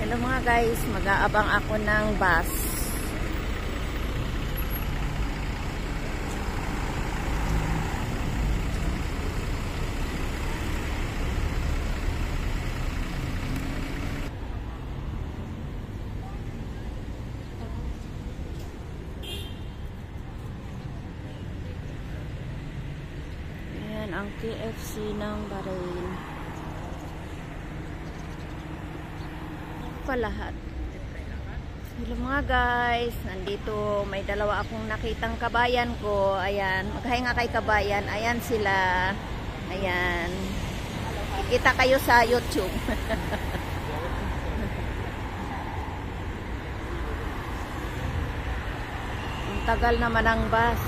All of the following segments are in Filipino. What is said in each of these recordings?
Hello mga guys, mag-aabang ako ng bus. Ayan ang KFC ng Bahrain. Pa lahat. Hello mga guys, nandito may dalawa akong nakitang kabayan ko. Ayan, maghay nga kay kabayan. Ayan sila. Ayan. Kita kayo sa YouTube. Ang tagal naman ang bus.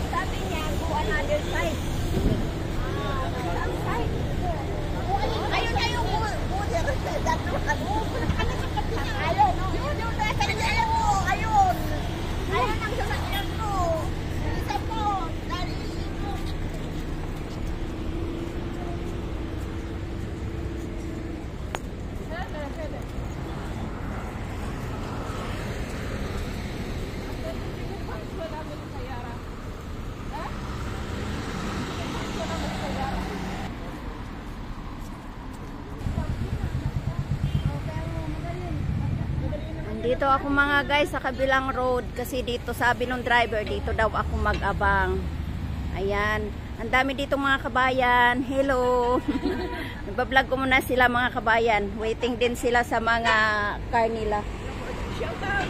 Sabi niya, go another side. Some side. Ayun, ayun, go there. That ayun, ayun. Ayun ang sasakyan ko. Isa po. Dito ako mga guys sa kabilang road kasi dito sabi ng driver dito daw ako mag-abang. Ayan, ang dami dito mga kabayan. Hello. Nagba-vlog ko muna sila mga kabayan. Waiting din sila sa mga car nila. Shout out.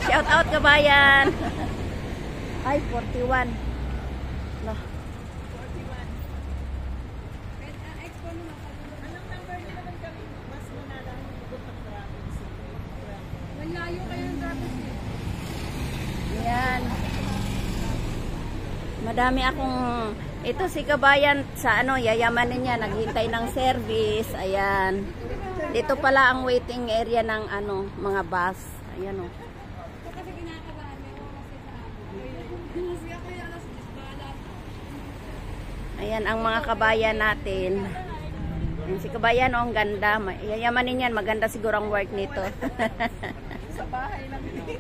Shout out kabayan. Ay 41. No. 41. Anong number nila ng kami? Mas manala ang hugot ng traffic. Malayo kayo ng traffic. Ayan. Madami akong ito si kabayan sa ano yayamanin niya naghintay ng service. Ayan. Dito pala ang waiting area ng ano mga bus. Ayan oh. Kasi kinakabahan mo kasi sa Ayan ang mga kabayan natin. Ayan, si kabayan oh, ang ganda. Yayamanin yan. Maganda siguro ang work nito. sa bahay lang dito.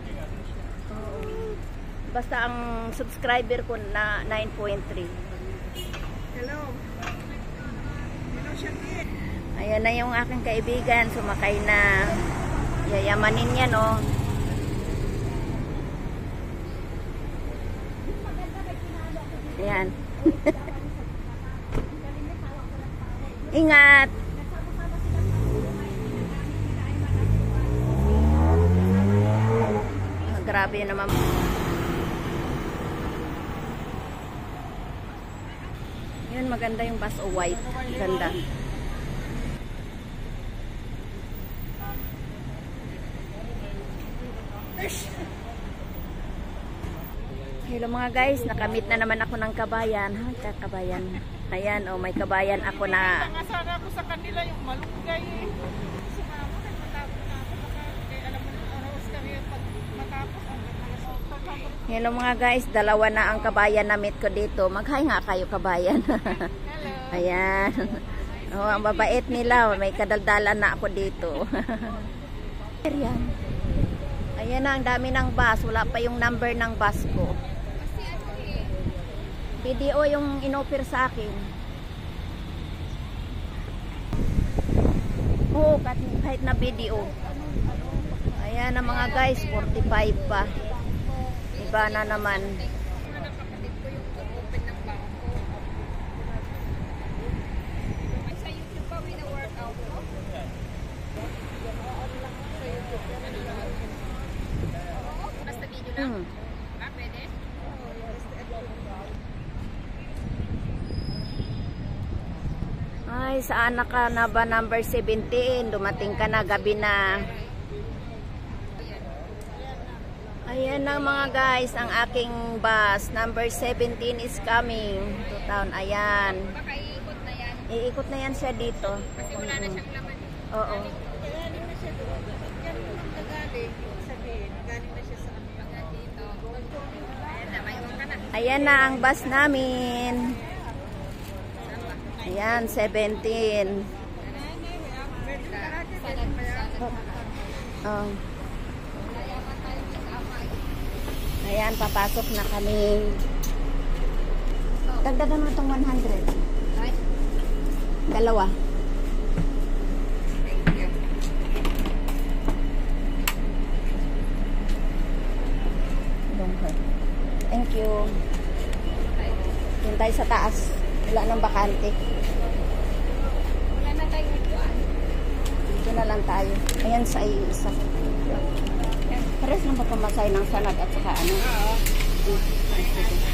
Basta ang subscriber ko na 9.3. Hello. Hello, Shakir. Ayan na yung aking kaibigan. Sumakay na. Yayamanin yan oh. Ayan. Ingat. Grabe naman. Yun maganda yung bus o white. Ganda. Hello mga guys, nakamit na naman ako ng kabayan. Ha, kabayan. Ayan, oh, may kabayan ako na. Nangasara ako sa kanila yung malunggay eh. Si mama, nagmatapos na ako. Kaya alam mo na, oras kami pag matapos. Hello mga guys, dalawa na ang kabayan na meet ko dito. Mag-hi nga kayo kabayan. Hello. Ayan. Oh, ang babait nila. May kadaldalan na ako dito. Ayan. Ayan na, ang dami ng bus. Wala pa yung number ng bus ko. Video yung inoffer sa akin. Oo, kahit na video. Ayan na mga guys, 45 pa. Iba na naman. Sa YouTube pa, wina-workout mo? Basta video lang? Pwede? Ay, saan ka na ba? Number 17. Dumating ka na, gabi na. Ayan na mga guys, ang aking bus. Number 17 is coming to town. Ayan. Baka iikot na yan. Iikot na yan siya dito. Kasi wala na siyang laman. Oo. Galing na siya doon. Yan yung nagaling. Yung sabihin, galing na siya sa kanya. Pagka dito. Ayan na, mayroon ka na. Ayan na ang bus namin. Ayan, 17. Oh. Ayan, papasok na kami. Dagdagan mo itong 100. Ay, Dalawa. thank you. Thank you. Doon tayo sa taas. Wala nang bakante. Wala na tayong ituan. Dito na lang tayo. Ayan sa isa. Pares lang ba pumasay ng salad at saka ano? Oo. Sige.